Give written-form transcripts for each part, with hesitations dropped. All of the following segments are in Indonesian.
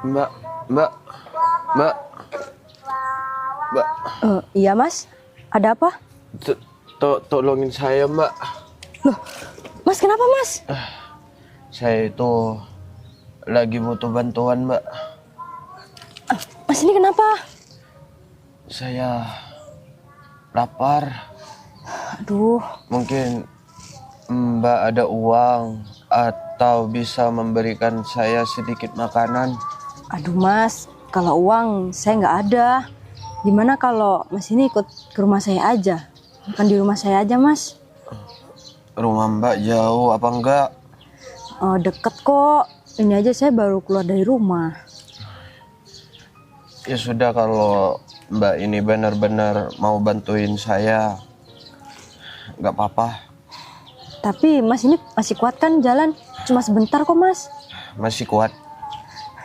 Mbak, Mbak, Mbak, Mbak. Iya mas, ada apa? Tolongin saya, Mbak. Loh, mas kenapa mas? Saya itu lagi butuh bantuan, Mbak. Mas ini kenapa? Saya lapar. Aduh, Mungkin Mbak ada uang atau bisa memberikan saya sedikit makanan. aduh mas, kalau uang saya nggak ada. Gimana kalau mas ini ikut ke rumah saya aja? Makan di rumah saya aja mas. Rumah Mbak jauh apa enggak? Deket kok. Ini aja saya baru keluar dari rumah. Ya sudah, kalau Mbak ini benar-benar mau bantuin saya, nggak apa-apa. Tapi mas ini masih kuat kan jalan? Cuma sebentar kok mas. Masih kuat.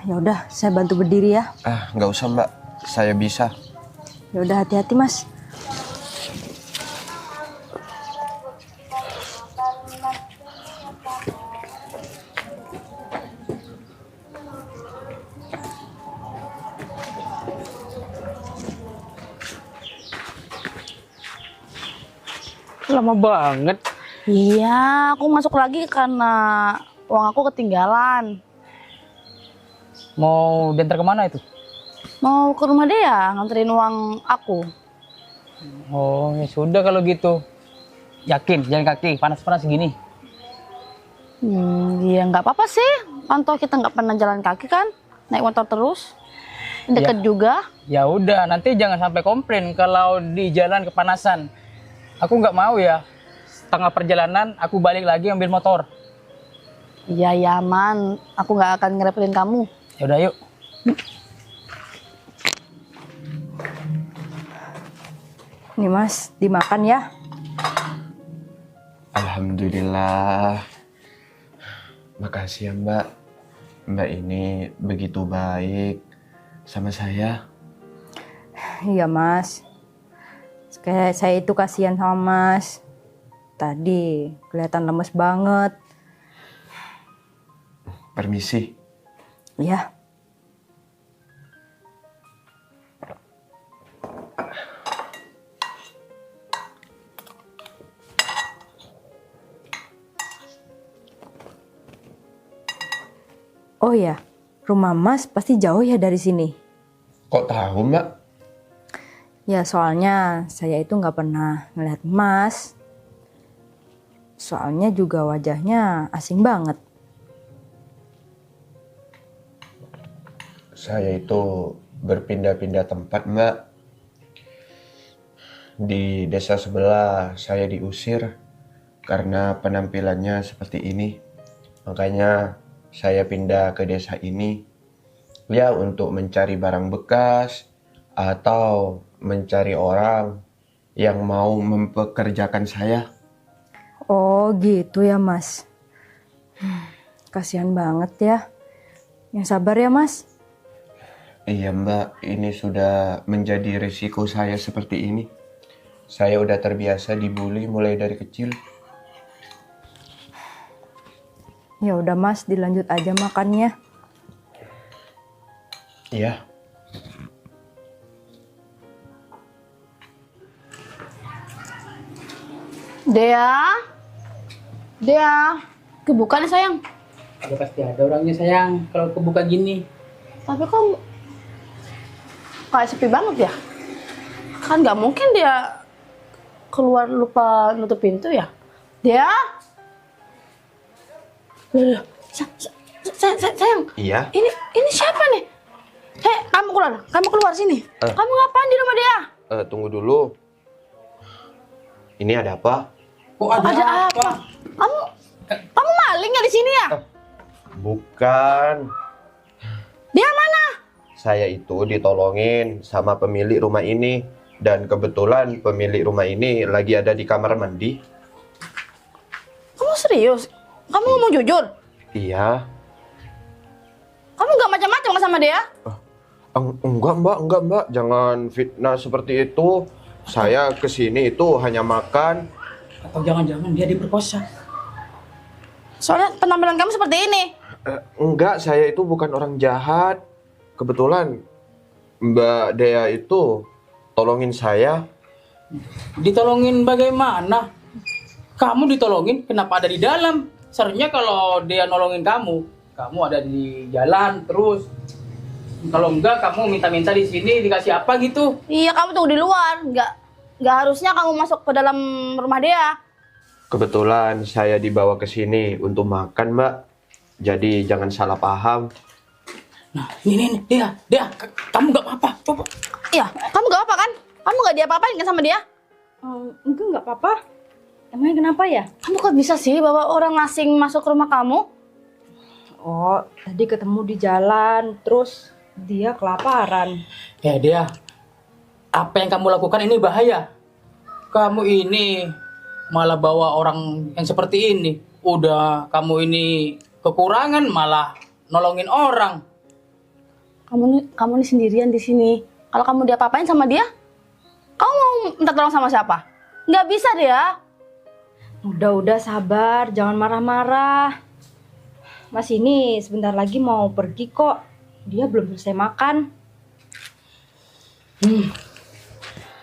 Ya udah, saya bantu berdiri ya. Nggak usah, Mbak. Saya bisa. Ya udah, hati-hati mas. Lama banget. Iya, aku masuk lagi karena uang aku ketinggalan. Mau diantar kemana itu? Mau ke rumah dia nganterin uang aku. Oh ya sudah kalau gitu. Yakin jalan kaki panas-panas gini? Ya nggak apa-apa sih. Kan toh kita nggak pernah jalan kaki kan, naik motor terus. Deket Ya. juga. Ya udah, nanti jangan sampai komplain kalau di jalan kepanasan. Aku nggak mau ya. Setengah perjalanan aku balik lagi ambil motor. Iya ya man, aku nggak akan ngerepotin kamu. Ya udah yuk. Nih mas, dimakan ya. Alhamdulillah. Makasih ya, Mbak. Mbak ini begitu baik sama saya. Iya mas. Kayak saya itu kasihan sama mas. Tadi kelihatan lemes banget. Permisi. Ya. Oh ya, rumah mas pasti jauh ya dari sini. Kok tahu, Mbak? Ya soalnya saya itu nggak pernah ngeliat mas. Soalnya juga wajahnya asing banget. Saya itu berpindah-pindah tempat, Mbak. Di desa sebelah saya diusir karena penampilannya seperti ini. Makanya saya pindah ke desa ini ya untuk mencari barang bekas atau mencari orang yang mau mempekerjakan saya. Oh gitu ya mas. Kasihan banget ya. Yang sabar ya mas. Iya, Mbak, ini sudah menjadi risiko saya seperti ini. Saya udah terbiasa dibully mulai dari kecil. Ya udah mas, dilanjut aja makannya. Iya. Dea, kebuka nih sayang. Ada pasti ada orangnya sayang kalau kebuka gini. Tapi kok kayak sepi banget ya? Kan nggak mungkin dia keluar lupa nutup pintu ya? Dea? Loh, sayang. Iya. Ini siapa nih? Hei, kamu keluar sini. Kamu ngapain di rumah dia? Tunggu dulu. Ini ada apa? Kok ada apa? Kamu maling ya di sini ya? Bukan. Dia mana? Saya itu ditolongin sama pemilik rumah ini. Dan kebetulan pemilik rumah ini lagi ada di kamar mandi. Kamu serius? Kamu ngomong jujur? Iya. Kamu nggak macam-macam kan sama dia? Enggak, Mbak. Jangan fitnah seperti itu. Saya kesini itu hanya makan. Atau jangan-jangan dia diperkosa? Soalnya penampilan kamu seperti ini. Enggak, saya itu bukan orang jahat. kebetulan Mbak Dea itu tolongin saya. Ditolongin bagaimana? Kamu ditolongin, kenapa ada di dalam? Seharusnya kalau dia nolongin kamu, kamu ada di jalan terus. Kalau enggak, kamu minta-minta di sini dikasih apa gitu? Iya, kamu tunggu di luar. Nggak harusnya kamu masuk ke dalam rumah dia. Kebetulan saya dibawa ke sini untuk makan, Mbak. Jadi jangan salah paham. Nah, ini, Dea, kamu nggak apa-apa. Coba. Iya, kamu nggak apa kan? Kamu nggak diapa-apain kan sama dia? Enggak, nggak apa-apa. Emangnya kenapa ya? Kamu kok bisa sih bawa orang asing masuk ke rumah kamu? Oh, tadi ketemu di jalan, terus dia kelaparan. Ya, Dea, apa yang kamu lakukan ini bahaya. Kamu ini malah bawa orang yang seperti ini. Udah kamu ini kekurangan malah nolongin orang. Kamu nih sendirian di sini. Kalau kamu diapa-apain sama dia, kamu mau minta tolong sama siapa? Nggak bisa dia. Udah sabar, jangan marah-marah. Mas ini sebentar lagi mau pergi kok. Dia belum selesai makan.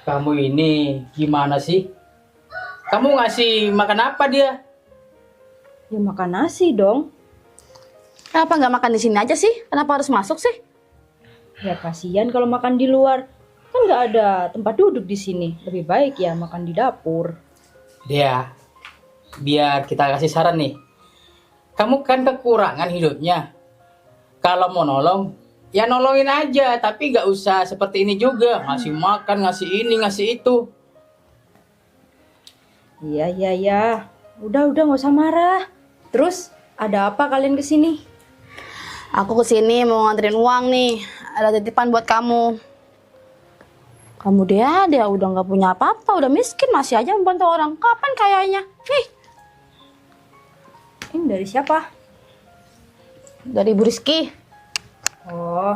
Kamu ini gimana sih? Kamu ngasih makan apa dia? Ya makan nasi dong. Kenapa nggak makan di sini aja sih? Kenapa harus masuk sih? Ya kasihan kalau makan di luar. Kan nggak ada tempat duduk di sini. Lebih baik ya makan di dapur. Dia, biar kita kasih saran nih. Kamu kan kekurangan hidupnya. Kalau mau nolong, ya nolongin aja. Tapi nggak usah seperti ini juga. Ngasih makan, ngasih ini, ngasih itu. Iya. Udah nggak usah marah. Terus ada apa kalian kesini? Aku kesini mau nganterin uang nih. Ada titipan buat kamu. Kamu dia udah nggak punya apa-apa, udah miskin masih aja membantu orang. Kapan kayaknya? Nih, Ini dari siapa? dari Ibu Rizky. Oh,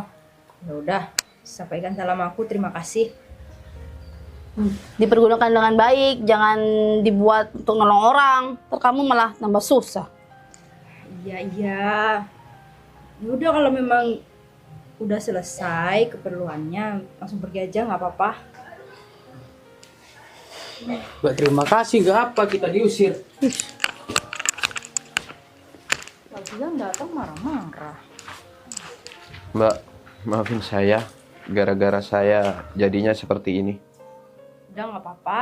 ya udah. Sampaikan salam aku, terima kasih. Dipergunakan dengan baik, jangan dibuat untuk nolong orang. Ntar kamu malah tambah susah. Iya. Ya udah kalau memang udah selesai keperluannya, langsung pergi aja nggak apa-apa. Mbak, terima kasih. Gak apa kita diusir. Lagian datang marah-marah. Mbak, maafin saya. Gara-gara saya jadinya seperti ini. Udah nggak apa-apa.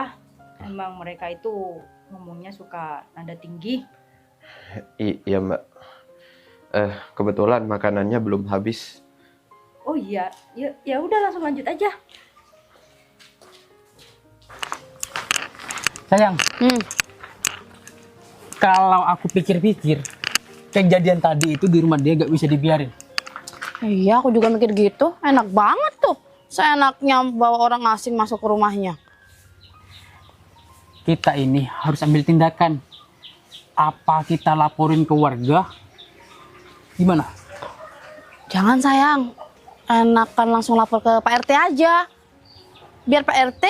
Emang mereka itu ngomongnya suka nada tinggi. Iya, Mbak. Kebetulan makanannya belum habis. Oh iya, ya udah langsung lanjut aja. Sayang, kalau aku pikir-pikir, kejadian tadi itu di rumah dia gak bisa dibiarin. Iya, aku juga mikir gitu. Enak banget tuh. Seenaknya bawa orang asing masuk ke rumahnya. Kita ini harus ambil tindakan. Apa kita laporin ke warga? Gimana? Jangan sayang. Enakan langsung lapor ke Pak RT aja. Biar Pak RT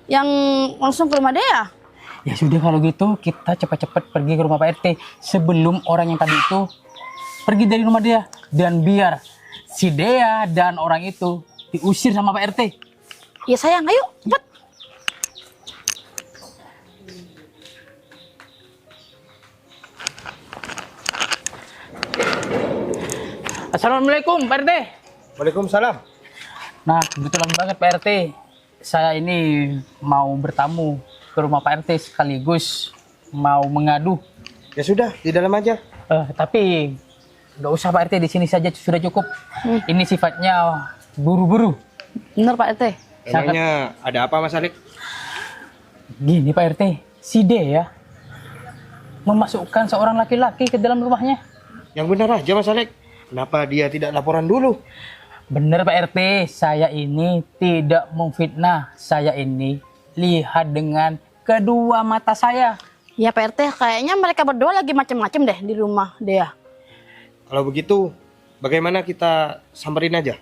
yang langsung ke rumah dia. Ya sudah kalau gitu kita cepat-cepat pergi ke rumah Pak RT sebelum orang yang tadi itu pergi dari rumah dia. Dan biar si Dea dan orang itu diusir sama Pak RT. Ya sayang, ayo cepet. Assalamualaikum Pak RT. Waalaikumsalam. Nah, kebetulan banget Pak RT. Saya ini mau bertamu ke rumah Pak RT sekaligus mau mengadu. Ya sudah, di dalam aja. Tapi nggak usah Pak RT, di sini saja sudah cukup. Ini sifatnya buru-buru. Bener Pak RT. Emangnya ada apa Mas Alik? Gini Pak RT, si Dea memasukkan seorang laki-laki ke dalam rumahnya. Yang benar aja Mas Alik. Kenapa dia tidak laporan dulu? Bener Pak RT, saya ini tidak memfitnah. Saya ini lihat dengan kedua mata saya. Ya Pak RT, kayaknya mereka berdua lagi macem-macem deh di rumah dia. Kalau begitu, bagaimana kita samperin aja?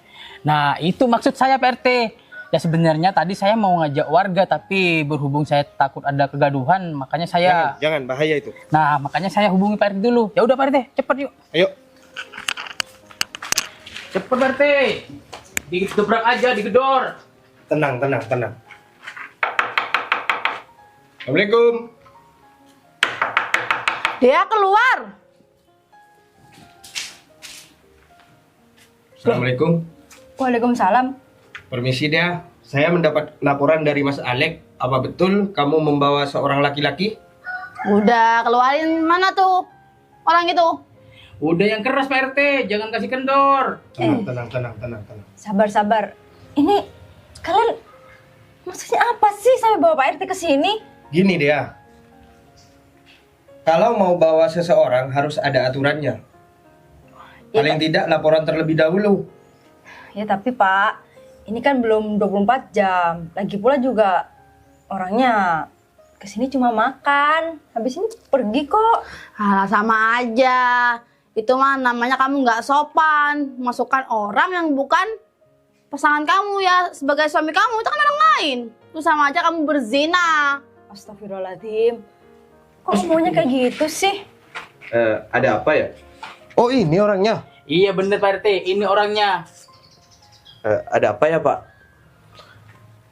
Nah, itu maksud saya Pak RT. Ya sebenarnya tadi saya mau ngajak warga, tapi berhubung saya takut ada kegaduhan, makanya saya... Jangan, bahaya itu. Nah, makanya saya hubungi Pak RT dulu. Ya udah Pak RT, cepet yuk. Ayo. Cepet Pak RT. Didobrak aja, digedor. Tenang. Assalamualaikum. Dia keluar. Assalamualaikum. Waalaikumsalam. Permisi dia. Saya mendapat laporan dari Mas Alek. Apa betul kamu membawa seorang laki-laki? Udah keluarin mana tuh orang itu? Udah yang keras Pak RT, jangan kasih kendor. Tenang. Sabar. Ini kalian maksudnya apa sih saya bawa Pak RT ke sini? Gini dia. Kalau mau bawa seseorang harus ada aturannya. Paling tidak laporan terlebih dahulu. Ya tapi Pak, ini kan belum 24 jam. Lagi pula juga orangnya kesini cuma makan. Habis ini pergi kok. Alah sama aja. Itu mah namanya kamu nggak sopan. Masukkan orang yang bukan pasangan kamu ya sebagai suami kamu. Itu kan orang lain. Itu sama aja kamu berzina. Astagfirullahaladzim. Kok semuanya kayak gitu sih? Ada apa ya? Oh ini orangnya. Iya bener Pak RT, ini orangnya. Ada apa ya Pak?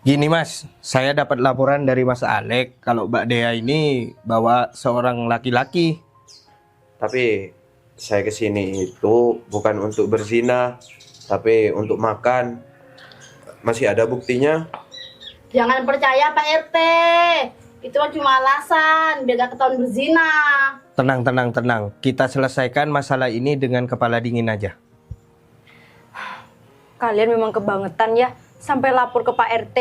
Gini Mas, saya dapat laporan dari Mas Alek kalau Mbak Dea ini bawa seorang laki-laki. Tapi saya kesini itu bukan untuk berzina, tapi untuk makan. Masih ada buktinya? Jangan percaya Pak RT. Itu cuma alasan biar gak ketahuan berzina. Tenang. Kita selesaikan masalah ini dengan kepala dingin aja. Kalian memang kebangetan ya, sampai lapor ke Pak RT.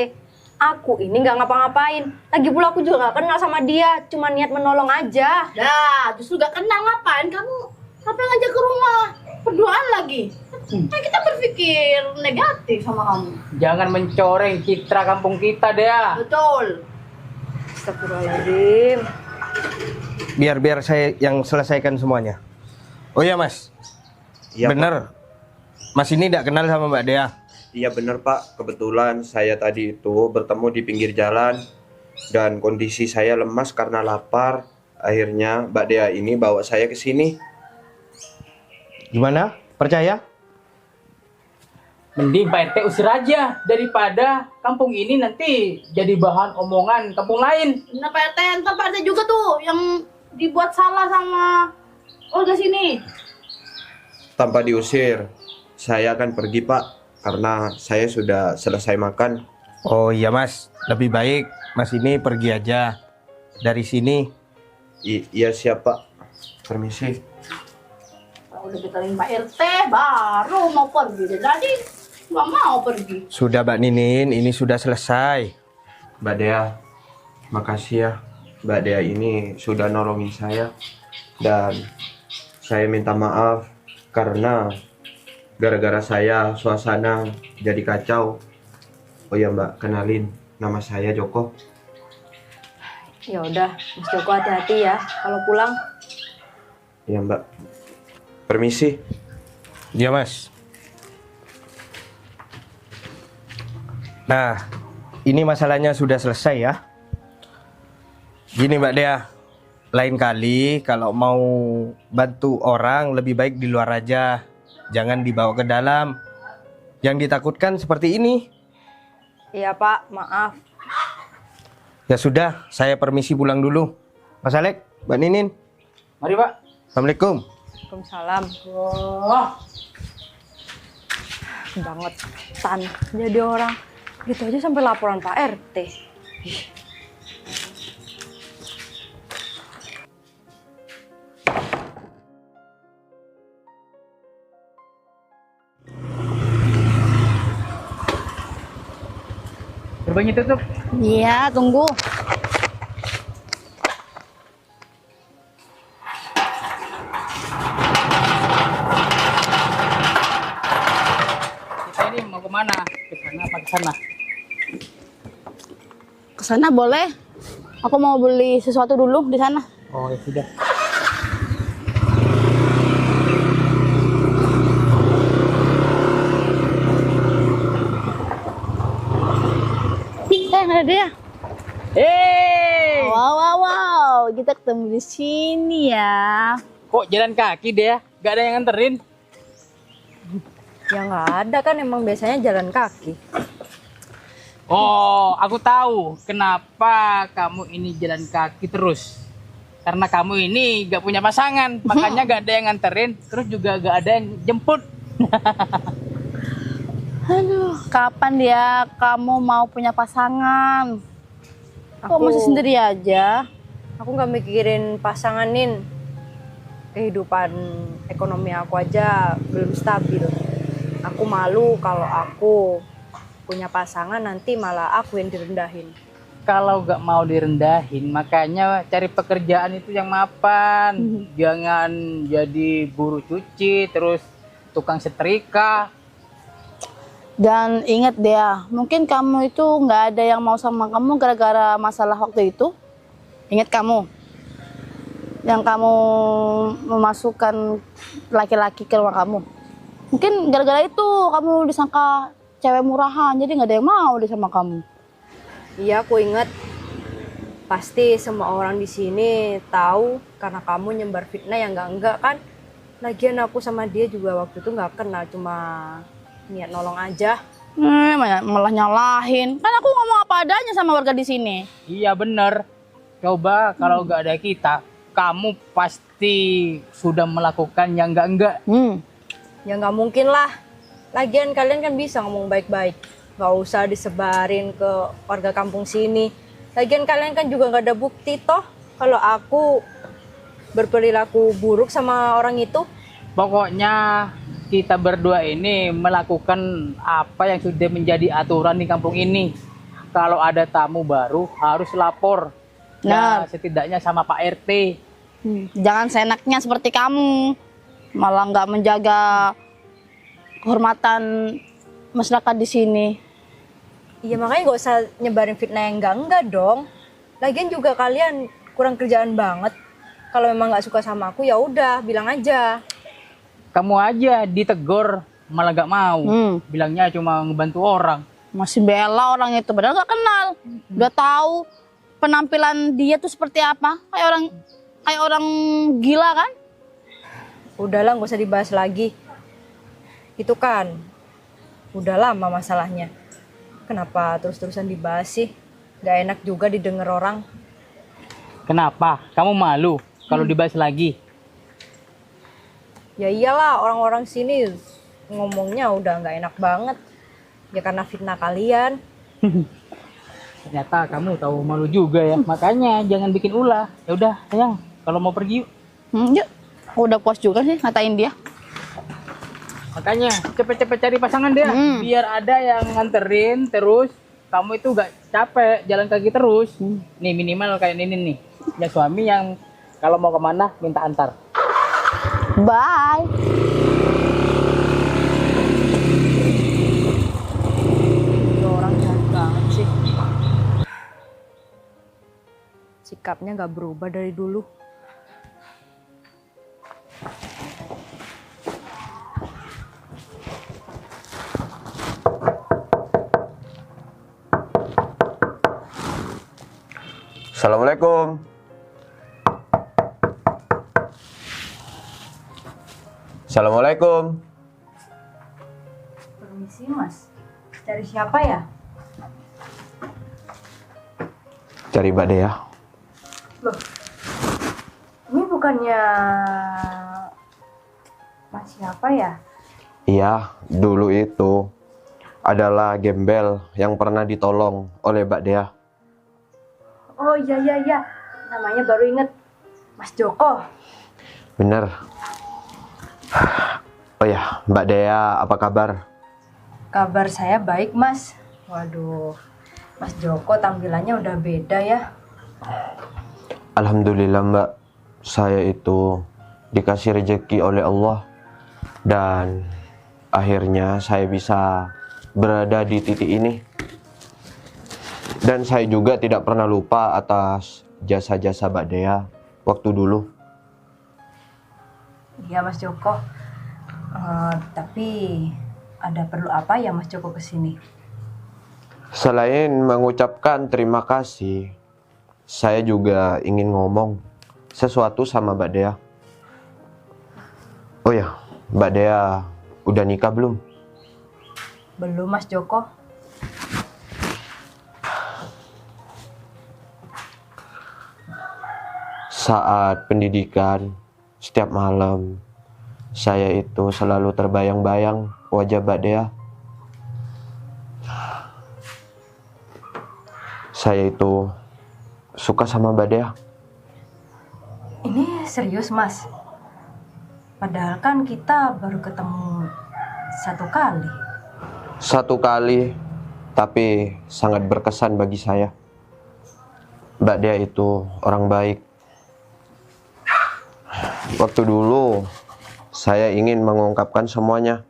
Aku ini nggak ngapa-ngapain. Lagi pula aku juga nggak kenal sama dia, cuma niat menolong aja. Dah, justru gak kenal ngapain kamu? Ngapain ngajak ke rumah? Berduaan lagi. Kan kita berpikir negatif sama kamu. Jangan mencoreng citra kampung kita deh. Betul. Astagfirullahaladzim. Biar saya yang selesaikan semuanya. Oh ya Mas, Iya, bener. Mas ini tidak kenal sama Mbak Dea. Iya benar Pak, kebetulan saya tadi itu bertemu di pinggir jalan dan kondisi saya lemas karena lapar. Akhirnya Mbak Dea ini bawa saya ke sini. Gimana? Percaya? Mending Pak RT usir aja daripada kampung ini nanti jadi bahan omongan kampung lain. Nah Pak RT, entar Pak RT juga tuh yang dibuat salah sama warga sini. Tanpa diusir, saya akan pergi Pak, karena saya sudah selesai makan. Oh iya Mas, lebih baik Mas ini pergi aja dari sini. Iya siap Pak, permisi. Kalau udah ditalin Pak RT, baru mau pergi. Jadi nggak mau pergi. Sudah Mbak Ninin, ini sudah selesai. Mbak Dea, makasih ya. Mbak Dea ini sudah nolongin saya. Dan saya minta maaf karena gara-gara saya suasana jadi kacau. Oh ya Mbak, kenalin, nama saya Joko. Ya udah, Mas Joko hati-hati ya kalau pulang. Ya Mbak, permisi. Iya Mas. Nah, ini masalahnya sudah selesai ya. Gini Mbak Dea, lain kali kalau mau bantu orang lebih baik di luar aja. Jangan dibawa ke dalam. Yang ditakutkan seperti ini. Iya Pak, maaf. Ya sudah, saya permisi pulang dulu. Mas Alek, Mbak Ninin. Mari Pak. Assalamualaikum. Waalaikumsalam. Wah, Bangetan jadi orang. Gitu aja sampai laporan Pak RT. gerbangnya tutup. Iya, tunggu. Kita ini mau kemana? Ke sana apa ke sana? Ke sana boleh. Aku mau beli sesuatu dulu di sana. Oh ya sudah. Ada dia. Wow, wow, wow. Kita ketemu di sini ya. Kok jalan kaki deh? Gak ada yang nganterin? Ya nggak ada kan, emang biasanya jalan kaki. Oh, aku tahu kenapa kamu ini jalan kaki terus. Karena kamu ini gak punya pasangan, makanya gak ada yang nganterin, terus juga gak ada yang jemput. Aduh, kapan dia kamu mau punya pasangan? Kok masih sendiri aja? Aku nggak mikirin pasanganin. Kehidupan ekonomi aku aja belum stabil. Aku malu kalau aku punya pasangan nanti malah aku yang direndahin. Kalau gak mau direndahin, makanya cari pekerjaan itu yang mapan. Jangan jadi buruh cuci, terus tukang setrika. Dan ingat dia, mungkin kamu itu nggak ada yang mau sama kamu gara-gara masalah waktu itu. Ingat kamu, yang kamu memasukkan laki-laki ke rumah kamu. Mungkin gara-gara itu kamu disangka cewek murahan, jadi nggak ada yang mau deh sama kamu. Iya, aku inget. Pasti semua orang di sini tahu karena kamu nyebar fitnah yang enggak kan. Lagian aku sama dia juga waktu itu nggak kenal, cuma niat nolong aja. Malah nyalahin. Kan aku ngomong apa adanya sama warga di sini. Iya bener. Coba kalau gak ada kita, kamu pasti sudah melakukan yang enggak. Ya nggak mungkin lah. Lagian kalian kan bisa ngomong baik-baik. Nggak usah disebarin ke warga kampung sini. Lagian kalian kan juga nggak ada bukti toh kalau aku berperilaku buruk sama orang itu. Pokoknya kita berdua ini melakukan apa yang sudah menjadi aturan di kampung ini. Kalau ada tamu baru harus lapor. Nah, Ya, setidaknya sama Pak RT. Jangan seenaknya seperti kamu. Malah nggak menjaga kehormatan masyarakat di sini. Iya, makanya nggak usah nyebarin fitnah yang enggak dong. Lagian juga kalian kurang kerjaan banget. Kalau memang nggak suka sama aku ya udah bilang aja. Kamu aja ditegur malah gak mau. Bilangnya cuma ngebantu orang. Masih bela orang itu, padahal nggak kenal. Udah tahu penampilan dia tuh seperti apa? Kayak orang gila kan? Udahlah, nggak usah dibahas lagi. Itu kan udah lama masalahnya. Kenapa terus-terusan dibahas sih? Gak enak juga didengar orang. Kenapa? Kamu malu kalau dibahas lagi? Ya iyalah, orang-orang sini ngomongnya udah nggak enak banget. Ya karena fitnah kalian. Ternyata kamu tahu malu juga ya. Makanya jangan bikin ulah. Ya udah, sayang, kalau mau pergi yuk. Yuk, aku udah puas juga sih ngatain dia. Makanya cepet-cepet cari pasangan deh. Biar ada yang nganterin terus kamu itu gak capek jalan kaki terus. Nih minimal kayak ini nih. Ya suami yang kalau mau kemana minta antar. Bye. Ini orang jahat banget sih. Sikapnya nggak berubah dari dulu. Assalamualaikum. Assalamualaikum. Permisi mas, cari siapa ya? Cari Mbak Dea. Loh, ini bukannya mas siapa ya? Iya, dulu itu adalah gembel yang pernah ditolong oleh Mbak Dea. Oh iya, namanya baru inget, Mas Joko. Bener. Oh ya, Mbak Dea apa kabar? Kabar saya baik mas. Waduh, Mas Joko tampilannya udah beda ya. Alhamdulillah Mbak, saya itu dikasih rezeki oleh Allah dan akhirnya saya bisa berada di titik ini. Dan saya juga tidak pernah lupa atas jasa-jasa Mbak Dea waktu dulu. Iya Mas Joko. Tapi ada perlu apa ya Mas Joko kesini? Selain mengucapkan terima kasih, saya juga ingin ngomong sesuatu sama Mbak Dea. Oh ya, Mbak Dea udah nikah belum? Belum, Mas Joko. Saat pendidikan, setiap malam, saya itu selalu terbayang-bayang wajah Mbak Dea. Saya itu suka sama Mbak Dea. Ini serius, Mas? Padahal kan kita baru ketemu 1 kali. 1 kali, tapi sangat berkesan bagi saya. Mbak Dea itu orang baik. Waktu dulu, saya ingin mengungkapkan semuanya,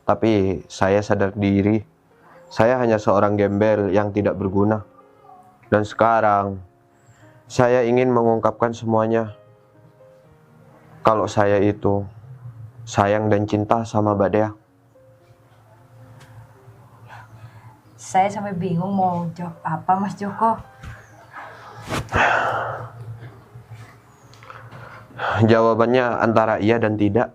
tapi saya sadar diri. Saya hanya seorang gembel yang tidak berguna. Dan sekarang, saya ingin mengungkapkan semuanya. Kalau saya itu sayang dan cinta sama Mbak Dea. Saya sampai bingung mau jawab apa, Mas Joko. Jawabannya antara iya dan tidak.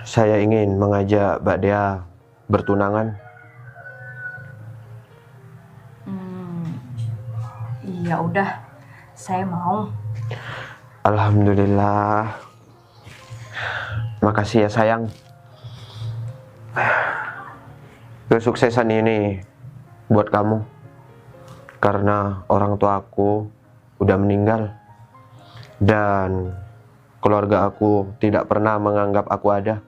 Saya ingin mengajak Mbak Dea bertunangan. Ya udah, saya mau. Alhamdulillah. Makasih ya sayang. Kesuksesan ini buat kamu. Karena orang tua aku udah meninggal. Dan keluarga aku tidak pernah menganggap aku ada.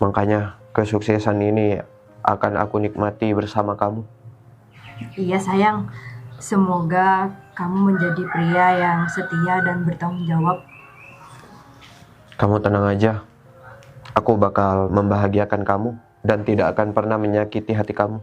Makanya kesuksesan ini akan aku nikmati bersama kamu. Iya sayang, semoga kamu menjadi pria yang setia dan bertanggung jawab. Kamu tenang aja. Aku bakal membahagiakan kamu dan tidak akan pernah menyakiti hati kamu.